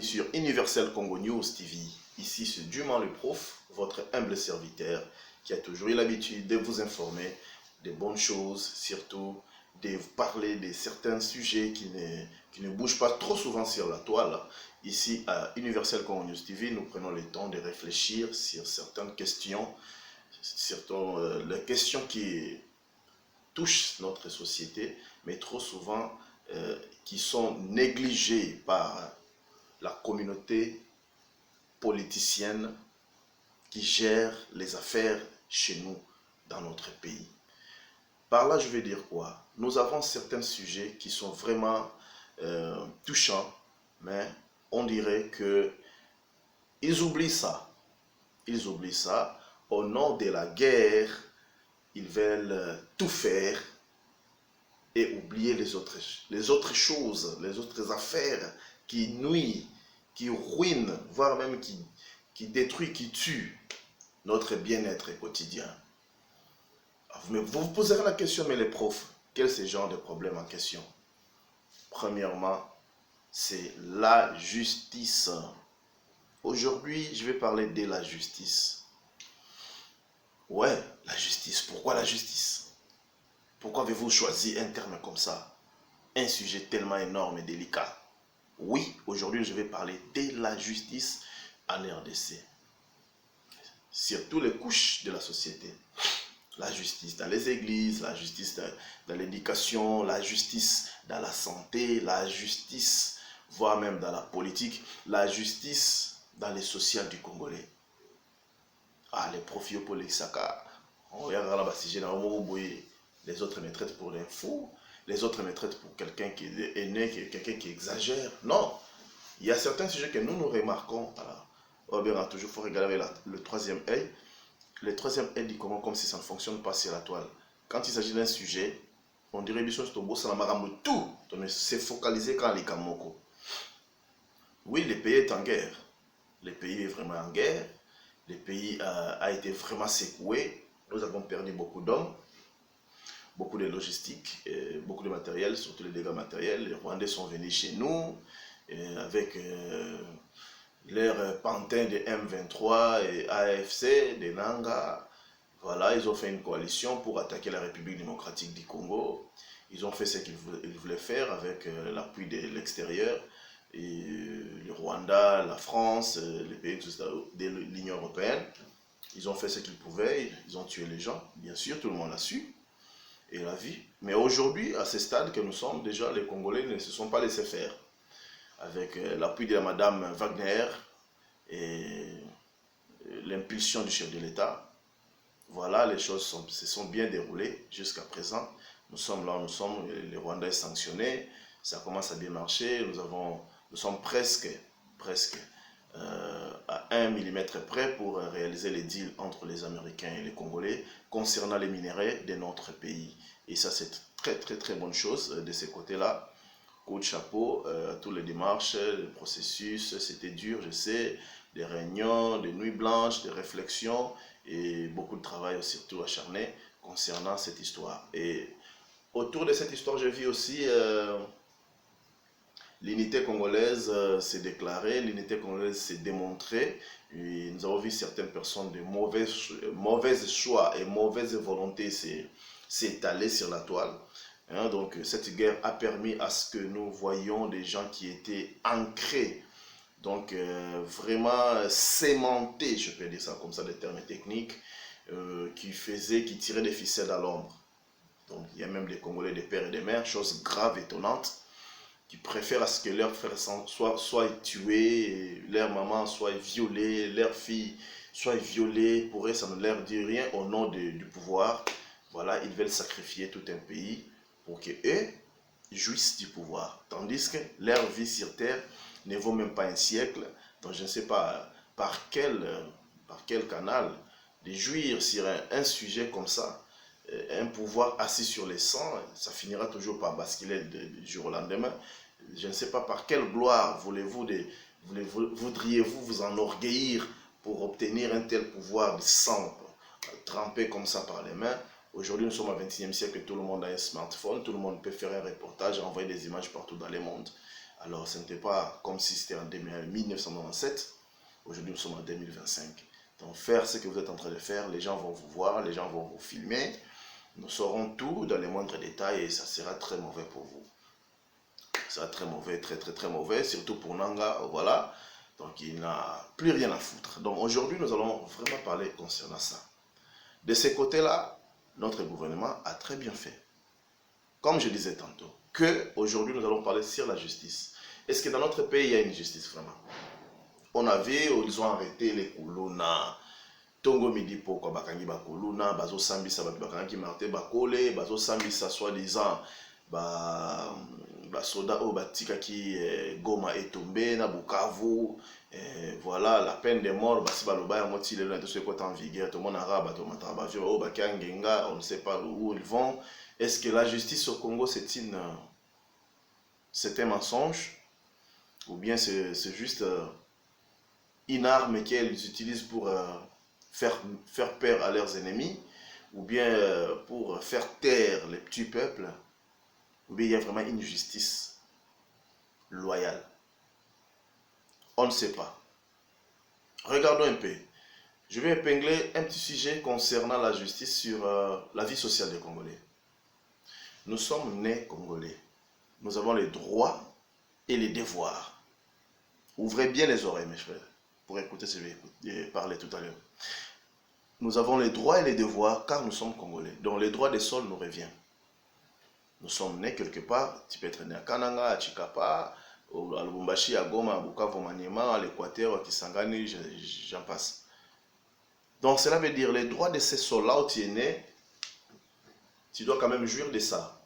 bienvenue sur Universel Congo News TV. Ici c'est Duman le prof, votre humble serviteur qui a toujours eu l'habitude de vous informer des bonnes choses, surtout de vous parler de certains sujets qui ne bougent pas trop souvent sur la toile. Ici à Universel Congo News TV, nous prenons le temps de réfléchir sur certaines questions, surtout les questions qui touchent notre société, mais trop souvent qui sont négligées par la communauté politicienne qui gère les affaires chez nous, dans notre pays. Par là, je vais dire quoi? Nous avons certains sujets qui sont vraiment touchants, mais on dirait qu'ils oublient ça. Ils oublient ça. Au nom de la guerre, ils veulent tout faire et oublier les autres choses, les autres affaires qui nuisent, qui ruinent, voire même qui détruisent, qui tuent notre bien-être quotidien. Vous vous poserez la question, mais les profs, quel est ce genre de problème en question? Premièrement, c'est la justice. Aujourd'hui, je vais parler de la justice. Ouais, la justice. Pourquoi la justice? Pourquoi avez-vous choisi un terme comme ça? Un sujet tellement énorme et délicat. Oui, aujourd'hui, je vais parler de la justice en RDC. Sur toutes les couches de la société. La justice dans les églises, la justice dans l'éducation, la justice dans la santé, la justice, voire même dans la politique, la justice dans les sociales du Congolais. Ah, les profils pour les Saka. On regarde là-bas si j'ai les autres me traitent pour un fou, les autres me traitent pour quelqu'un qui est aîné, quelqu'un qui exagère. Non, il y a certains sujets que nous remarquons. Alors, toujours faut regarder avec le troisième œil. Le troisième œil dit comment, comme si ça ne fonctionne pas sur la toile. Quand il s'agit d'un sujet, on dirait que ça n'a tout. Donc c'est focalisé quand les Kamoko. Oui, le pays est en guerre. Le pays est vraiment en guerre. Le pays a été vraiment secoué. Nous avons perdu beaucoup d'hommes, beaucoup de logistique, beaucoup de matériel, surtout les dégâts matériels. Les Rwandais sont venus chez nous avec leur pantin de M23 et AFC, des Nanga. Voilà, ils ont fait une coalition pour attaquer la République démocratique du Congo. Ils ont fait ce qu'ils voulaient faire avec l'appui de l'extérieur. Et le Rwanda, la France, les pays de l'Union européenne. Ils ont fait ce qu'ils pouvaient, ils ont tué les gens. Bien sûr, tout le monde l'a su et l'a vu. Mais aujourd'hui, à ce stade que nous sommes, déjà, les Congolais ne se sont pas laissés faire. Avec l'appui de la Madame Wagner et l'impulsion du chef de l'État. Voilà, les choses se sont bien déroulées jusqu'à présent. Nous sommes là où nous sommes, les Rwandais sanctionnés, ça commence à bien marcher. Nous sommes presque à 1 mm près pour réaliser les deals entre les Américains et les Congolais concernant les minerais de notre pays. Et ça, c'est très bonne chose de ce côté-là. Coup de chapeau à toutes les démarches, le processus, c'était dur, je sais, des réunions, des nuits blanches, des réflexions et beaucoup de travail surtout acharné concernant cette histoire. Et autour de cette histoire, j'ai vu aussi l'unité congolaise s'est déclarée, l'unité congolaise s'est démontrée. Et nous avons vu certaines personnes de mauvais choix et mauvaise volonté s'étaler sur la toile. Donc cette guerre a permis à ce que nous voyions des gens qui étaient ancrés, donc vraiment sémentés, je peux dire ça comme ça, des termes techniques, qui tiraient des ficelles à l'ombre. Donc il y a même des Congolais, des pères et des mères, chose grave, étonnante, qui préfèrent à ce que leurs frères soient tués, leur maman soit violée, leur fille soit violée. Pour eux, ça ne leur dit rien au nom du pouvoir. Voilà, ils veulent sacrifier tout un pays pour qu'eux jouissent du pouvoir. Tandis que leur vie sur terre ne vaut même pas un siècle. Donc je ne sais pas par quel canal de jouir sur un sujet comme ça, un pouvoir assis sur les sangs, ça finira toujours par basculer du jour au lendemain. Je ne sais pas par quelle gloire voudriez-vous vous enorgueillir pour obtenir un tel pouvoir de sang trempé comme ça par les mains. Aujourd'hui, nous sommes au XXIe siècle, tout le monde a un smartphone, tout le monde peut faire un reportage, envoyer des images partout dans le monde. Alors, ce n'était pas comme si c'était en 1997. Aujourd'hui, nous sommes en 2025. Donc, faire ce que vous êtes en train de faire, les gens vont vous voir, les gens vont vous filmer. Nous saurons tout dans les moindres détails et ça sera très mauvais pour vous. Ça sera très mauvais, très mauvais, surtout pour Nanga, voilà. Donc, il n'a plus rien à foutre. Donc, aujourd'hui, nous allons vraiment parler concernant ça. De ces côtés-là, notre gouvernement a très bien fait. Comme je disais tantôt, qu'aujourd'hui, nous allons parler sur la justice. Est-ce que dans notre pays, il y a une justice vraiment? On avait, ils ont arrêté les Kuluna. Tongo midi pourquoi bakangi bakuluna, bazo sambisa bakangi marte bakole, bazo sambisa soi-disant soda o batika ki Goma est tombé na Bukavu, voilà la peine de mort basi baloba ya moti le na tout en vigueur, tout le monde arabe to mataba o bakangenga, on ne sait pas où ils vont. Est-ce que la justice au Congo c'est un mensonge ou bien c'est juste une arme qu'elles utilisent pour faire peur à leurs ennemis, ou bien pour faire taire les petits peuples, ou bien il y a vraiment une justice loyale. On ne sait pas. Regardons un peu. Je vais épingler un petit sujet concernant la justice sur la vie sociale des Congolais. Nous sommes nés Congolais. Nous avons les droits et les devoirs. Ouvrez bien les oreilles, mes frères, pour écouter ce que je vais parler tout à l'heure. Nous avons les droits et les devoirs car nous sommes Congolais. Donc les droits des sols nous reviennent. Nous sommes nés quelque part. Tu peux être né à Kananga, à Chikapa, à Lubumbashi, à Goma, à Bukavu, à Maniema, à l'Équateur, à Kisangani, j'en passe. Donc cela veut dire les droits de ces sols-là où tu es né, tu dois quand même jouir de ça.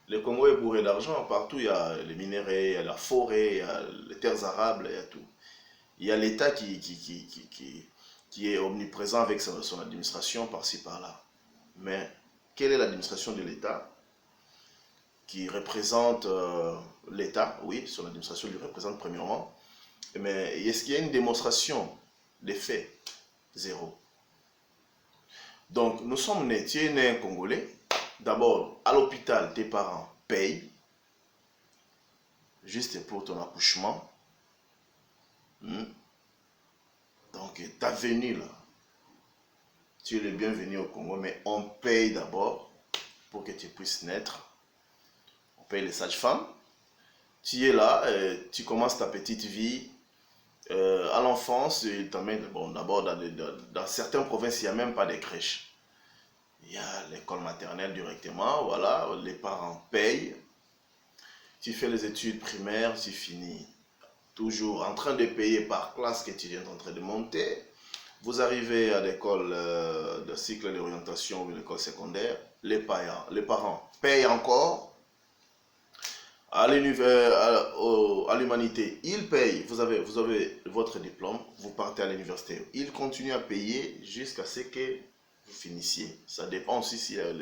Le Congo est bourré d'argent. Partout, il y a les minéraux, il y a la forêt, il y a les terres arables, il y a tout. Il y a l'État qui est omniprésent avec son administration par-ci par-là. Mais quelle est l'administration de l'État qui représente l'État? Oui, son administration lui représente premièrement. Mais est-ce qu'il y a une démonstration des faits? Zéro. Donc, nous sommes nés, tu es né un Congolais. D'abord, à l'hôpital, tes parents payent juste pour ton accouchement. Donc, ta venue là, tu es le bienvenu au Congo, mais on paye d'abord pour que tu puisses naître. On paye les sages-femmes. Tu es là, tu commences ta petite vie. À l'enfance, bon, d'abord, dans certaines provinces, il n'y a même pas de crèches. Il y a l'école maternelle directement, voilà, les parents payent. Tu fais les études primaires, tu finis. Toujours en train de payer par classe que tu viens en train de monter. Vous arrivez à l'école de cycle d'orientation ou l'école secondaire, les parents payent encore. À l'humanité, ils payent, vous avez votre diplôme, vous partez à l'université. Ils continuent à payer jusqu'à ce que vous finissiez. Ça dépend aussi s'il y a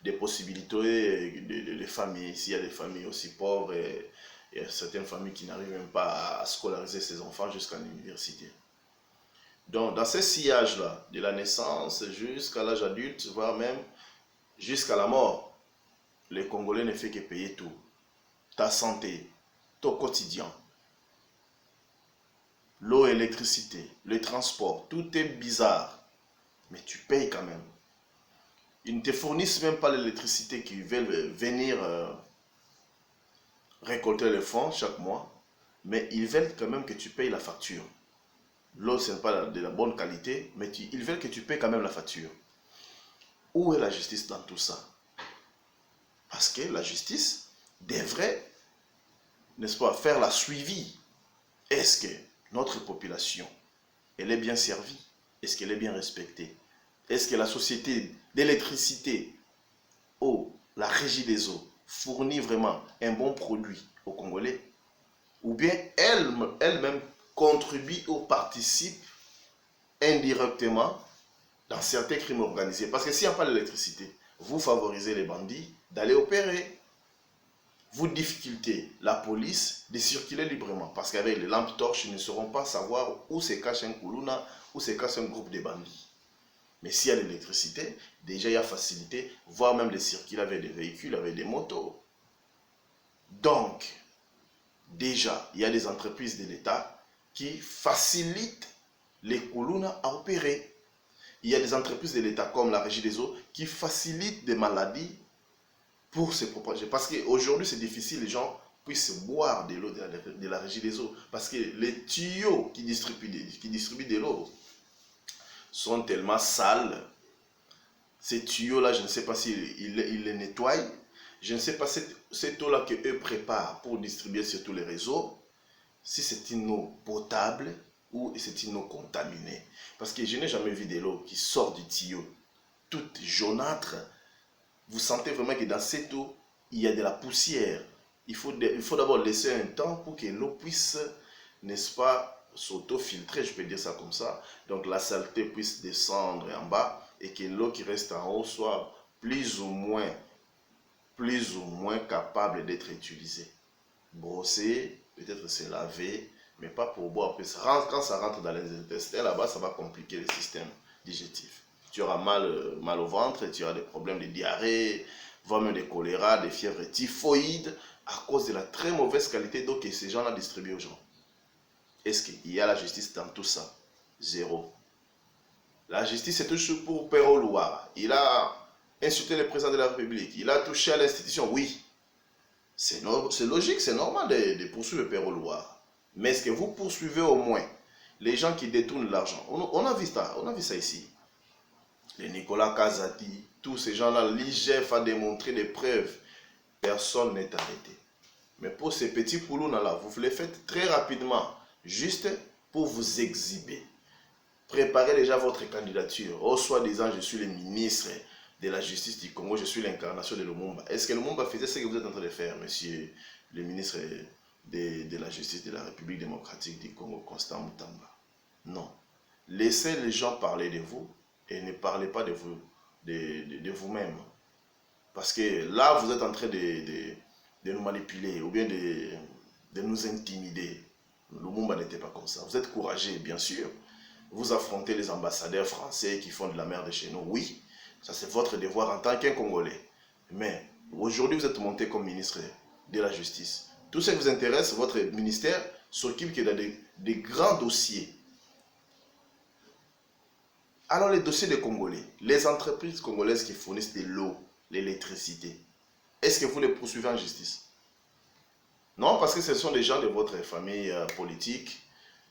des possibilités de familles, s'il y a des familles aussi pauvres et il y a certaines familles qui n'arrivent même pas à scolariser ses enfants jusqu'à l'université. Donc, dans ce sillage-là, de la naissance jusqu'à l'âge adulte, voire même jusqu'à la mort, les Congolais ne font que payer tout. Ta santé, ton quotidien, l'eau, l'électricité, le transport, tout est bizarre. Mais tu payes quand même. Ils ne te fournissent même pas l'électricité qu'ils veulent venir récolter les fonds chaque mois. Mais ils veulent quand même que tu payes la facture. L'eau, ce n'est pas de la bonne qualité, mais ils veulent que tu payes quand même la facture. Où est la justice dans tout ça? Parce que la justice devrait, n'est-ce pas, faire la suivi. Est-ce que notre population, elle est bien servie? Est-ce qu'elle est bien respectée? Est-ce que la société d'électricité ou la régie des eaux fournit vraiment un bon produit aux Congolais? Ou bien elle-même contribue ou participe indirectement dans certains crimes organisés? Parce que s'il n'y a pas d'électricité, vous favorisez les bandits d'aller opérer. Vous difficultez la police de circuler librement. Parce qu'avec les lampes torches, ils ne sauront pas savoir où se cache un Kuluna, où se cache un groupe de bandits. Mais s'il y a l'électricité, déjà il y a facilité, voire même de circuler avec des véhicules, avec des motos. Donc, déjà, il y a des entreprises de l'État qui facilitent les Kuluna à opérer. Il y a des entreprises de l'État comme la Régie des eaux qui facilitent des maladies pour se propager. Parce qu'aujourd'hui, c'est difficile, les gens puissent boire de l'eau de la Régie des eaux. Parce que les tuyaux qui distribuent de l'eau sont tellement sales. Ces tuyaux-là, je ne sais pas s'ils les nettoient. Je ne sais pas cette eau-là qu'eux préparent pour distribuer sur tous les réseaux, si c'est une eau potable ou c'est une eau contaminée. Parce que je n'ai jamais vu de l'eau qui sort du tuyau toute jaunâtre. Vous sentez vraiment que dans cette eau, il y a de la poussière. Il faut d'abord laisser un temps pour que l'eau puisse, n'est-ce pas, s'auto-filtrer, je peux dire ça comme ça. Donc la saleté puisse descendre en bas et que l'eau qui reste en haut soit plus ou moins capable d'être utilisée. Brosser, peut-être se laver, mais pas pour boire. Quand ça rentre dans les intestins, là-bas, ça va compliquer le système digestif. Tu auras mal au ventre, tu auras des problèmes de diarrhée, voire même des choléra, des fièvres typhoïdes, à cause de la très mauvaise qualité d'eau que ces gens-là distribuent aux gens. Est-ce qu'il y a la justice dans tout ça? Zéro. La justice est toujours pour Péro Louara. Il a insulté le président de la République. Il a touché à l'institution. Oui, c'est logique, c'est normal de poursuivre Péro Louara. Mais est-ce que vous poursuivez au moins les gens qui détournent l'argent? On a vu ça ici. Les Nicolas Kazati, tous ces gens-là, l'IGF a démontré des preuves. Personne n'est arrêté. Mais pour ces petits poulounas-là, vous les faites très rapidement, juste pour vous exhiber. Préparez déjà votre candidature. Oh, soi-disant, je suis le ministre de la justice du Congo, je suis l'incarnation de Lumumba. Est-ce que Lumumba faisait ce que vous êtes en train de faire, monsieur le ministre de la justice de la République démocratique du Congo, Constant Mutamba? Non. Laissez les gens parler de vous et ne parlez pas de vous-même. Parce que là, vous êtes en train de nous manipuler ou bien de nous intimider. Lumumba n'était pas comme ça. Vous êtes courageux, bien sûr. Vous affrontez les ambassadeurs français qui font de la merde chez nous. Oui, ça c'est votre devoir en tant qu'un Congolais. Mais aujourd'hui, vous êtes monté comme ministre de la Justice. Tout ce qui vous intéresse, votre ministère s'occupe que dans des grands dossiers. Alors les dossiers des Congolais, les entreprises congolaises qui fournissent de l'eau, l'électricité, est-ce que vous les poursuivez en justice? Non, parce que ce sont des gens de votre famille politique,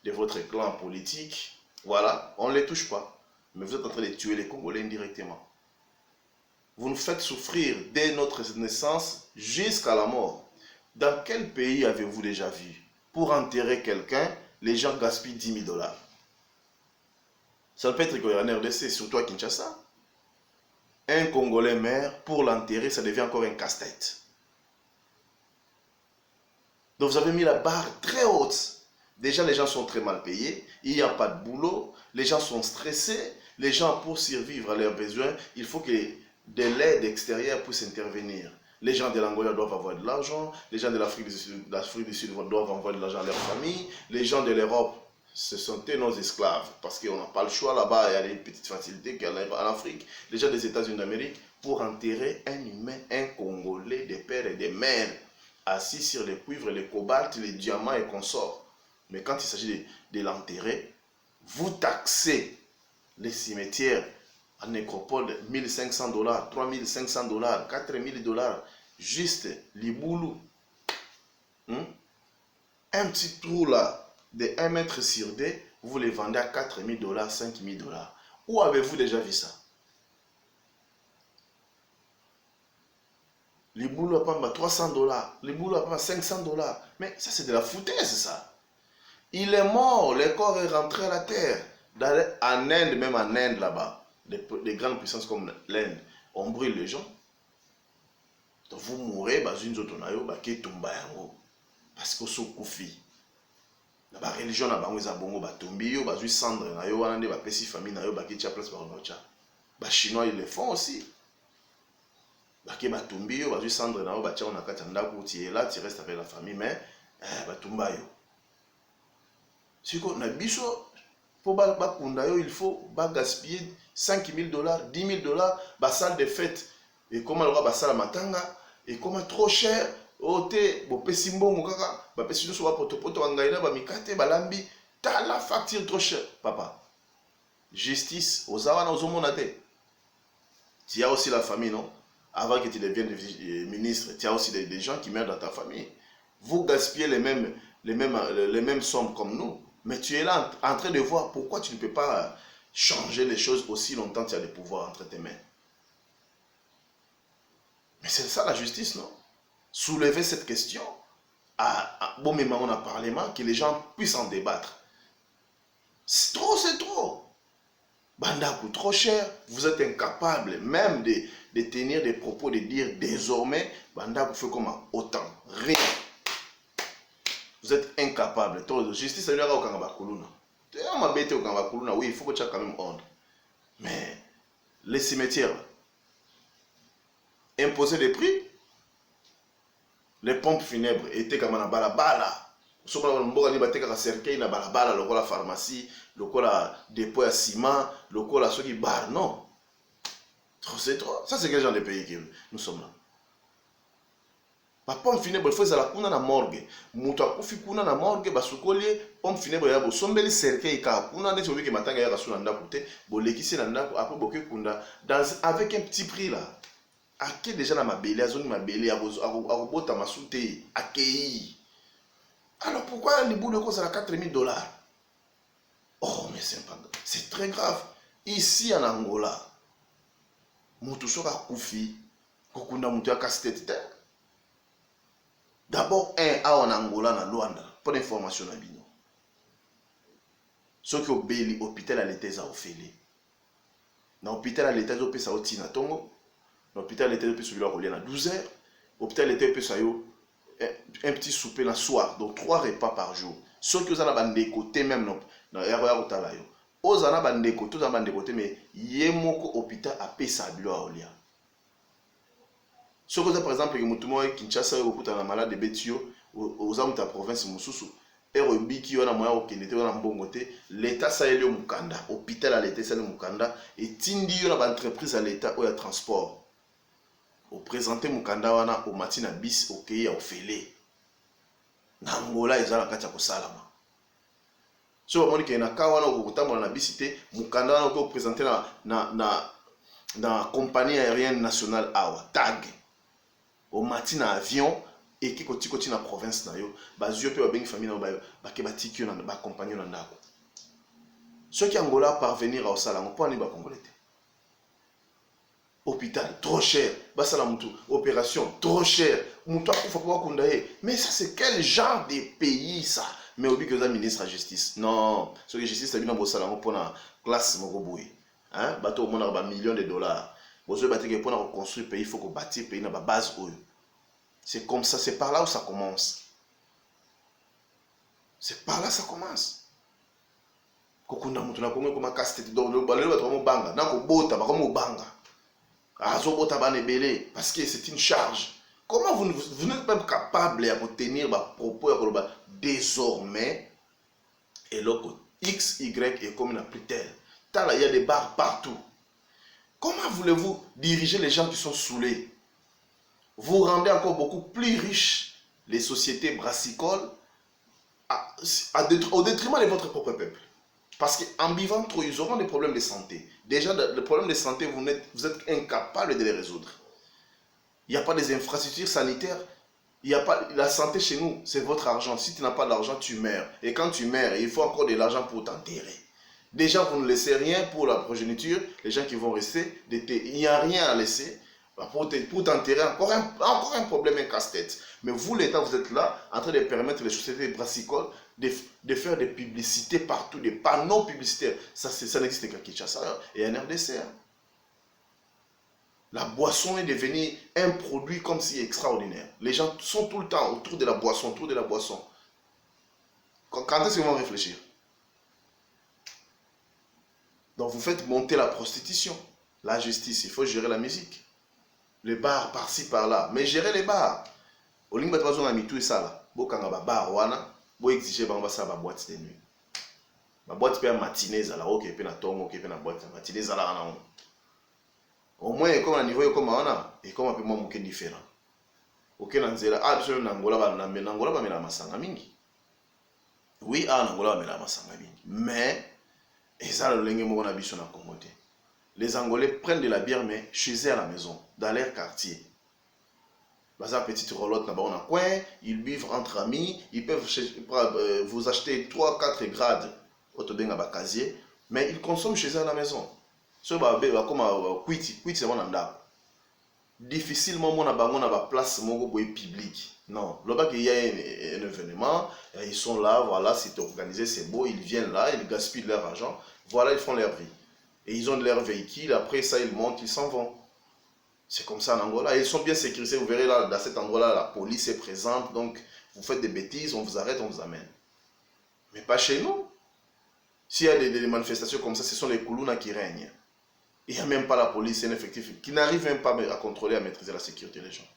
de votre clan politique. Voilà, on ne les touche pas. Mais vous êtes en train de tuer les Congolais indirectement. Vous nous faites souffrir dès notre naissance jusqu'à la mort. Dans quel pays avez-vous déjà vu? Pour enterrer quelqu'un, les gens gaspillent 10 000 $. Ça peut être qu'en RDC, surtout à Kinshasa. Un Congolais meurt, pour l'enterrer, ça devient encore un casse-tête. Donc vous avez mis la barre très haute. Déjà, les gens sont très mal payés, il n'y a pas de boulot, les gens sont stressés, les gens, pour survivre à leurs besoins, il faut que de l'aide extérieure puisse intervenir. Les gens de l'Angola doivent avoir de l'argent, les gens de l'Afrique du Sud doivent envoyer de l'argent à leur famille, les gens de l'Europe, ce sont nos esclaves, parce qu'on n'a pas le choix là-bas, il y a des petites facilités qu'il y a en Afrique. Les gens des États-Unis d'Amérique, pour enterrer un humain, un Congolais, des pères et des mères, assis sur les cuivres, les cobaltes, les diamants et consorts. Mais quand il s'agit de l'enterrer, vous taxez les cimetières en nécropole de 1500 $, 3500 $, 4000 $, juste Liboulou. Un petit trou là, de 1 mètre sur 2, vous les vendez à 4000 $, 5000 $. Où avez-vous déjà vu ça? Liboulou a pas 300 $, Liboulou a pas 500 $. Mais ça, c'est de la foutaise, ça. Il est mort, le corps est rentré à la terre. En Inde, même en Inde là-bas, des grandes puissances comme l'Inde, on brûle les gens. Donc vous mourrez, parce que vous koufi. La religion na bango eza bongo batombi yo bazui cendre na yo wana nde bapesi famille na yo baki tia place par bacha. Ba chinois ils le font aussi. Baki batombi yo bazui cendre na yo bacha na kati ndako tu es là, tu restes avec la famille mais batumba yo. Siko na biso pour bakunda yo il faut ba gaspiller 5000 $, 10 000 $, ba salle de fête et comment le roi ba salle matanga et comment trop cher te bo pesi mbongo kaka ba pesi so ba poto bangaina ba mikate balambi ta la facture trop cher papa. Justice aux awana aux homonaté. Tu as aussi la famille, non? Avant que tu deviennes ministre, tu as aussi des gens qui meurent dans ta famille. Vous gaspillez les mêmes sommes comme nous. Mais tu es là en train de voir pourquoi tu ne peux pas changer les choses aussi longtemps que tu as des pouvoirs entre tes mains. Mais c'est ça la justice, non? Soulever cette question. Bon, mais on a parlement, que les gens puissent en débattre. C'est trop, c'est trop. Banda coûte trop cher, vous êtes incapable même de tenir des propos, de dire désormais, Banda fait comme autant, rien. Vous êtes incapable. Justice, c'est au Kangabakuluna. Oui, il faut que tu aies quand même ordre. Mais les cimetières, imposer des prix, les pompes funèbres étaient comme un balabala. Si on a un cercueil, na balabala, la pharmacie, la dépôt à ciment, la ceux qui bar, non. C'est trop. Ça, c'est quel genre de pays que nous sommes là? La pompe funèbre, il faut que la kuna na morgue. Mouta kufi kuna na morgue, basukoli, pompe funèbre ya bo sombeli cercueil ka kuna ne sobi que matanga ya kasuna ndako te, bo lekisi na ndako après boke kunda avec un petit prix là. Aké déjà na mabele, a zone mabele a robota masute, akei. Alors pourquoi les boules de cause à 4000 $? Oh, mais c'est très grave. Ici en Angola, Moutousora Koufi, Kokunda Moutoua Kastet. D'abord, en Angola, na Luanda, pour l'information à Bino. Ce qui est obéi, l'hôpital à l'état à Ophélie. Dans l'hôpital à l'état à Opé, ça a Tina Tongo. Dans l'hôpital à l'état à Opé, celui-là, on à 12 heures. L'hôpital à l'état à Opé, ça a un petit souper le soir, donc 3 repas par jour. Ceux qui ont des côtés même dans l'erreur au talayo. Aux ana des côtés, tous des côtés, mais yemoko hôpital a payé sa bio à Olia. Ceux qui ont par exemple, que Kinshasa ou na malade de Betio, aux amis de la province Moussousou, et au Biki, on a moyen au Kénété, on a Mbongoté, l'État ça est le Mukanda, hôpital à l'État c'est le Mukanda, et Tindi, on a une entreprise à l'État ou à transport. Au présenter Mukanda wana au matin à bis au Kenya au Félé. Na Angola ils ont la katia ko salama. So ba moni ke na kawana ko kutamba na bisité Mukanda wana ko présenter na compagnie aérienne nationale awa TAG. Au matin à avion et qui koti na province na yo ba zio pe ba bengi famille na ba ke batiki na ba compagnie na ndako. Ceux qui Angola parvenir au salama pour ni ba congolais. Hôpital, trop cher. Opération, trop cher. Mais ça, c'est quel genre de pays, ça? Mais au but que ça, ministre de la justice. Non. Ce que la justice, c'est bien pour la classe. Bateau, on a millions de $. Pour construire le pays, il faut qu'on bâtisse le pays dans la base. C'est comme ça, c'est par là où ça commence. C'est par là que ça commence. Parce que c'est une charge. Comment vous n'êtes pas capable de tenir vos propos désormais et l'autre X, Y est comme une plus tel. Il y a des bars partout. Comment voulez-vous diriger les gens qui sont saoulés? Vous rendez encore beaucoup plus riches les sociétés brassicoles au détriment de votre propre peuple. Parce qu'en vivant trop, ils auront des problèmes de santé. Déjà, le problème de santé, vous êtes incapable de les résoudre. Il n'y a pas des infrastructures sanitaires. Il n'y a pas la santé chez nous, c'est votre argent. Si tu n'as pas d'argent, tu meurs. Et quand tu meurs, il faut encore de l'argent pour t'enterrer. Déjà, vous ne laissez rien pour la progéniture. Les gens qui vont rester, il n'y a rien à laisser. Pour t'enterrer, encore un problème, un casse-tête. Mais vous, l'État, vous êtes là, en train de permettre les sociétés brassicoles de faire des publicités partout, des panneaux publicitaires. Ça n'existe qu'à Kinshasa et en RDC. La boisson est devenue un produit comme si extraordinaire. Les gens sont tout le temps autour de la boisson, autour de la boisson. Quand est-ce qu'ils vont réfléchir? Donc vous faites monter la prostitution, la justice, il faut gérer la musique. Les bars par-ci, par-là. Mais gérer les bars. Au lieu de mettre en tout ça là, bokanga ba bar wana, bo exiger ba ça ba boîte de nuit. Ba boîte pe matinée ça là, OK, pe na tongo, OK, pe na boîte matinée ça là na. Au moins comme à niveau comme on a et comme un peu moins différent. Ok, nanzela, ah, biso nangola ba mela masanga mingi. Oui, ah, nangola ba mela masanga mingi. Mais, et ça, le lenge mo na biso na Congo te. Les Angolais prennent de la bière, mais chez eux à la maison, dans leur quartier. Dans une petite roulotte là-bas, on a coin, ils buvent entre amis, ils peuvent vous acheter 3-4 grades au casier, mais ils consomment chez eux à la maison. So, comme quit c'est mon anda. Difficilement, on a place publique. Non, là-bas qu'il y a un événement, ils sont là, voilà, c'est organisé, c'est beau, ils viennent là, ils gaspillent leur argent, voilà, ils font leur vie. Et ils ont leur véhicule, après ça, ils montent, ils s'en vont. C'est comme ça en Angola. Ils sont bien sécurisés. Vous verrez là, dans cet endroit-là, la police est présente. Donc, vous faites des bêtises, on vous arrête, on vous amène. Mais pas chez nous. S'il y a des manifestations comme ça, ce sont les Koulouna qui règnent. Il n'y a même pas la police, c'est un effectif qui n'arrive même pas à contrôler, à maîtriser la sécurité des gens.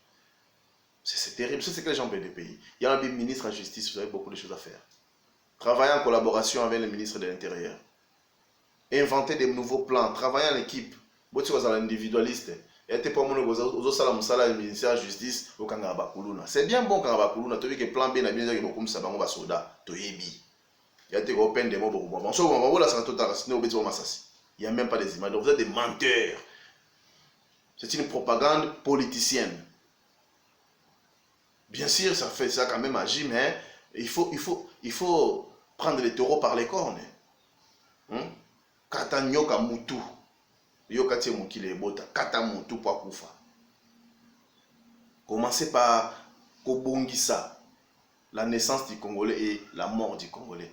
C'est terrible. C'est ce que les gens veulent des pays. Il y a un ministre de la Justice, vous avez beaucoup de choses à faire. Travailler en collaboration avec le ministre de l'Intérieur. Inventer des nouveaux plans. Travailler en équipe. Vous êtes individualiste. C'est bien bon quand Kuluna, tu vois que plan B n'a bien dit comme ça, on va soda, tu es bi. Il y a des open des mots pour moi. Il n'y a même pas des images. Donc vous êtes des menteurs. C'est une propagande politicienne. Bien sûr, ça fait ça quand même agir, mais il faut prendre les taureaux par les cornes. Katanyoka mutu. Yokati mukile bota. Kata mutu pour kufa. Commencez par Kobongisa, la naissance du Congolais et la mort du Congolais.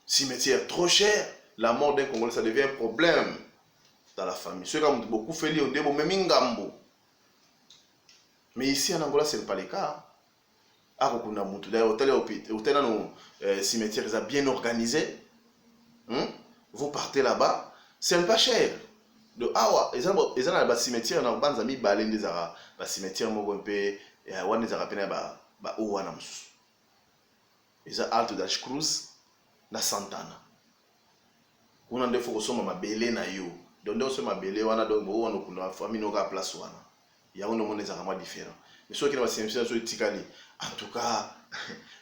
Cimetière trop cher, la mort d'un Congolais, ça devient un problème dans la famille. Ceux qui ont beaucoup fait lire, on dit Mingambo. Mais ici en Angola, ce n'est pas le cas. Hôtel cimetière bien organisé. Vous partez là-bas, c'est pas cher. De awa ils ont cimetière na banza mi balende zara ba cimetière moko mpe wana zara pena ba owana mususu eza Alto das Cruz na Santana kuna ndefo kosoma mabele na yo donc nde osoma mabele wana donc wana kuna famille noka place wana ya ono mona zara ma différent mais ceux qui na ba cimetière so etikali en tout cas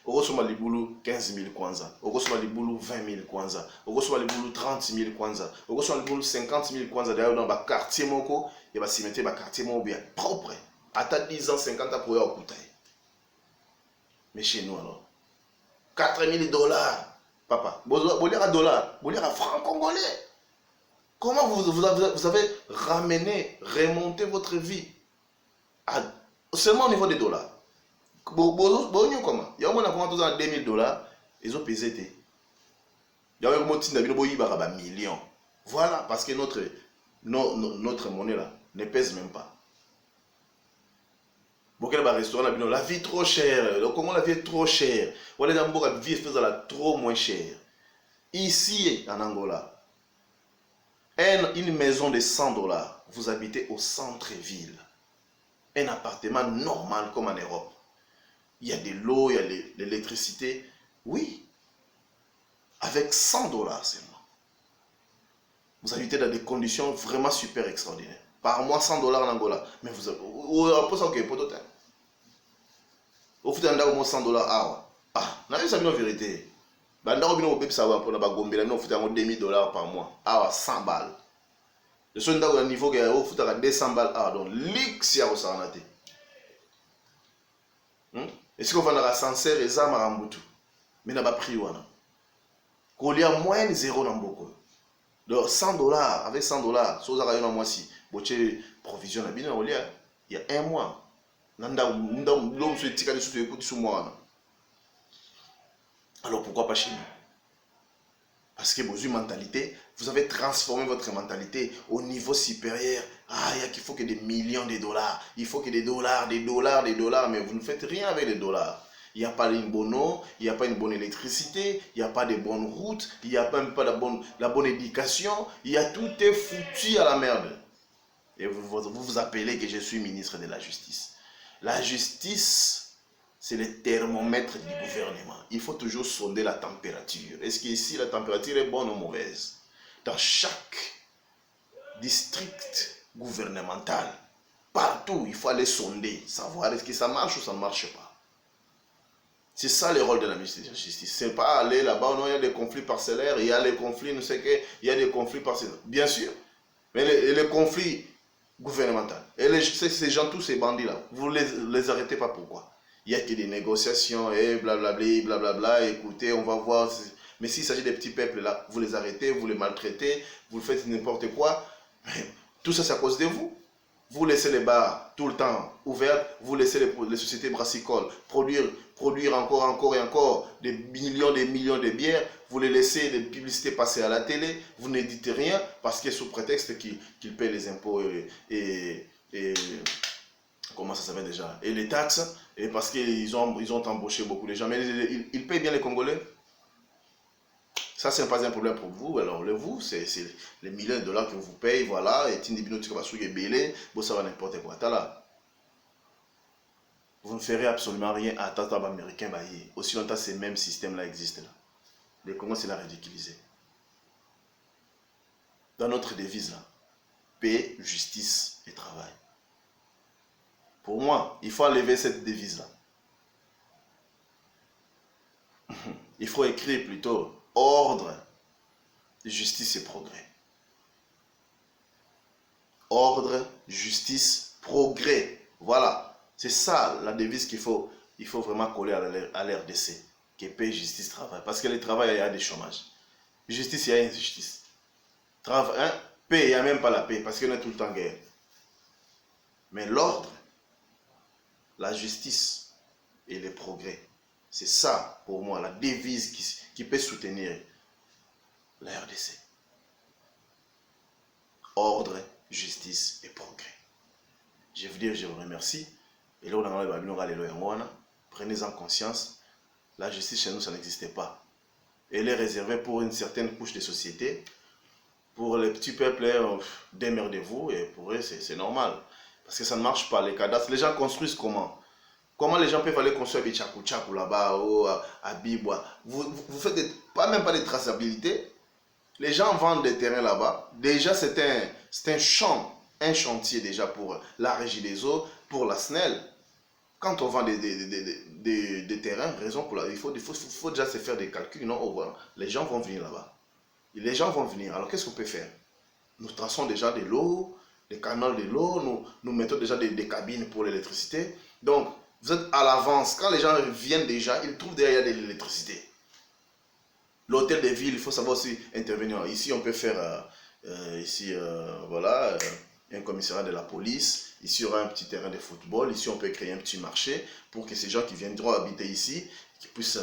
okosoma libulu 15 000 kwanza, okosoma libulu 20 000 kwanza, okosoma libulu 30 000 kwanza, okosoma libulu 50 000 kwanza. D'ailleurs dans le quartier moko, il y a un cimetière, un quartier moko bien propre. À 10 ans, 50 ans pour y avoir. Mais chez nous alors, 4 000 $. Papa, vous lire à dollars, vous lire à francs congolais. Comment vous avez ramené, remonté votre vie seulement au niveau des dollars? Comment? Il y a un 2000 $, ils ont pesé. Il y a un million. Voilà, parce que notre monnaie là ne pèse même pas. Restaurant, la vie est trop chère. Comment la vie est trop chère? La vie est trop moins chère. Ici, en Angola, une maison de 100 $, vous habitez au centre-ville. Un appartement normal comme en Europe. Il y a de l'eau, il y a de l'électricité. Oui. Avec 100 $ seulement. Vous habitez dans des conditions vraiment super extraordinaires. Par mois, 100 $ en Angola. Mais vous avez... Au fait, on a au moins 100 $. Ah, n'a pas en vérité. On a au 2000 $ par mois. Ah, 100 balles. Le son au niveau qui est au foot à 200 balles. Ah, donc, l'X, il y a au Saranaté. Est-ce qu'on va ascenseur et ça marambutu? Mais n'a pas pris wana. Qu'on y a moins de 0 dans beaucoup. Donc 100 $, avec 100 $, si vous avez un mois si, vous avez provision à bien, il y a un mois. Alors pourquoi pas chez nous? Parce que vous avez une mentalité, vous avez transformé votre mentalité au niveau supérieur. Ah, il faut que des millions de $, il faut que des dollars, mais vous ne faites rien avec les dollars. Il n'y a pas une bonne eau, il n'y a pas une bonne électricité, il n'y a pas de bonnes routes, il n'y a même pas la bonne éducation, tout est foutu à la merde. Et vous appelez que je suis ministre de la Justice. La justice, c'est le thermomètre du gouvernement. Il faut toujours sonder la température. Est-ce qu'ici la température est bonne ou mauvaise? Dans chaque district gouvernemental, Partout, il faut aller sonder, savoir est-ce que ça marche ou ça ne marche pas. C'est ça le rôle de la ministre de la Justice. C'est pas aller là-bas, non, il y a des conflits parcellaires, il y a les conflits, ne sais que, il y a des conflits parcellaires. Bien sûr, mais les conflits gouvernementaux, et ces gens, tous ces bandits-là, vous les arrêtez pas, pourquoi? Il y a que des négociations, et blablabla, blablabla, écoutez, on va voir. Mais s'il s'agit des petits peuples là, vous les arrêtez, vous les maltraitez, vous faites n'importe quoi, tout ça c'est à cause de vous. Vous laissez les bars tout le temps ouverts, vous laissez les sociétés brassicoles produire encore et encore des millions de bières, vous les laissez les publicités passer à la télé, vous ne dites rien parce que sous prétexte qu'ils paient les impôts et comment ça s'appelle déjà, et les taxes, et parce qu'ils ont embauché beaucoup de gens, mais ils payent bien les Congolais. Ça, ce n'est pas un problème pour vous. Alors, vous, c'est les millions de dollars que vous payez, voilà, et Tindibino, tu vas souiller belé, bon, ça va n'importe quoi. Là. Vous ne ferez absolument rien à Tata américain, aussi longtemps ces mêmes systèmes-là existent là. Les Congos, c'est la ridiculiser. Dans notre devise là, paix, justice et travail. Pour moi, il faut enlever cette devise là. Il faut écrire plutôt ordre, justice et progrès. Ordre, justice, progrès. Voilà. C'est ça la devise qu'il faut vraiment coller à l'RDC. Que paix, justice, travail. Parce que le travail, il y a des chômages. Justice, il y a injustice. Paix, il n'y a même pas la paix. Parce qu'on est tout le temps en guerre. Mais l'ordre, la justice et le progrès, c'est ça, pour moi, la devise qui peut soutenir la RDC. Ordre, justice et progrès. Je veux dire, je vous remercie. Et là, prenez-en conscience. La justice chez nous, ça n'existait pas. Elle est réservée pour une certaine couche de société. Pour les petits peuples, démerdez-vous. Et pour eux, c'est normal. Parce que ça ne marche pas, les cadastres. Les gens construisent comment? Comment les gens peuvent aller construire des tchakou là-bas, à Bibwa? Vous faites même pas de traçabilité. Les gens vendent des terrains là-bas. Déjà, c'est un champ, un chantier déjà pour la Régie des eaux, pour la SNEL. Quand on vend des terrains, raison pour il faut déjà se faire des calculs. Non, oh, voilà. Les gens vont venir là-bas. Les gens vont venir. Alors, qu'est-ce qu'on peut faire? Nous traçons déjà de l'eau, des canaux de l'eau, nous mettons déjà des cabines pour l'électricité. Donc, vous êtes à l'avance. Quand les gens viennent déjà, ils trouvent derrière de l'électricité. L'hôtel de ville, il faut savoir aussi intervenir. Ici, on peut faire, voilà, un commissariat de la police. Ici, il y aura un petit terrain de football. Ici, on peut créer un petit marché pour que ces gens qui viendront habiter ici, qui puissent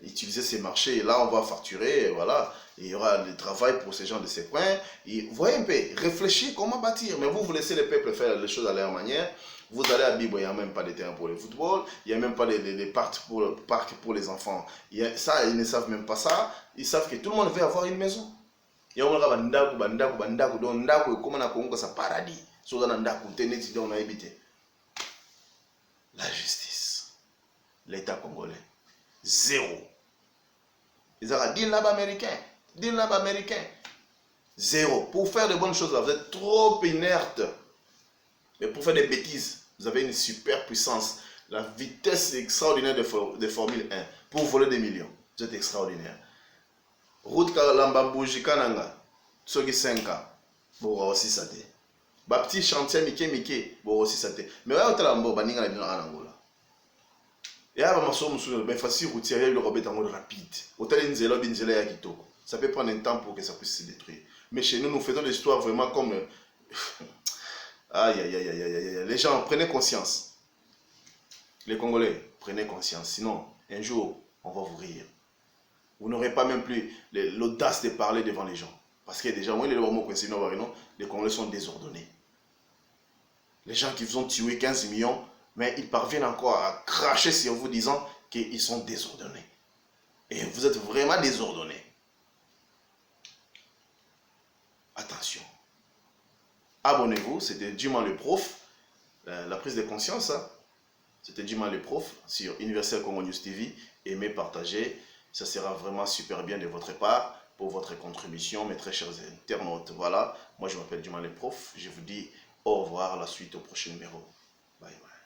utiliser ces marchés. Et là, on va facturer, et voilà. Et il y aura du travail pour ces gens de ces coins. Et voyez un peu, réfléchissez comment bâtir. Mais vous laissez les peuples faire les choses à leur manière. Vous allez à Bibo, il n'y a même pas de terrain pour le football, il n'y a même pas de parcs pour les enfants. Ça, ils ne savent même pas ça. Ils savent que tout le monde veut avoir une maison. Il y a un paradis. La justice. L'État congolais. Zéro. Ils ont dit là-bas américain. Zéro. Pour faire de bonnes choses, là, vous êtes trop inerte. Mais pour faire des bêtises, vous avez une super puissance. La vitesse extraordinaire de Formule 1. Pour voler des millions. Vous êtes extraordinaire. Route Kalambambouji Kananga. Tsogi 5K. Bon, aussi ça t'est. Ba petit chantier Mike. Bon, aussi ça t'est. Mais là, on a un baninga en Angola. Et là, mais facile routière, le robot en mode rapide. Autant une zélo, une zélo, ça peut prendre un temps pour que ça puisse se détruire. Mais chez nous, nous faisons l'histoire vraiment comme. Aïe, aïe, aïe, aïe, aïe. Les gens, prenez conscience. Les Congolais, prenez conscience. Sinon, un jour, on va vous rire. Vous n'aurez pas même plus l'audace de parler devant les gens. Parce que déjà, les Congolais sont désordonnés. Les gens qui vous ont tué 15 millions, mais ils parviennent encore à cracher sur vous disant qu'ils sont désordonnés. Et vous êtes vraiment désordonnés. Attention. Abonnez-vous, c'était Duman le prof. La prise de conscience, hein? C'était Duman le prof sur Universel Congo News TV. Aimez, partagez. Ça sera vraiment super bien de votre part pour votre contribution, mes très chers internautes. Voilà, moi je m'appelle Duman le prof. Je vous dis Au revoir, la suite au prochain numéro. Bye bye.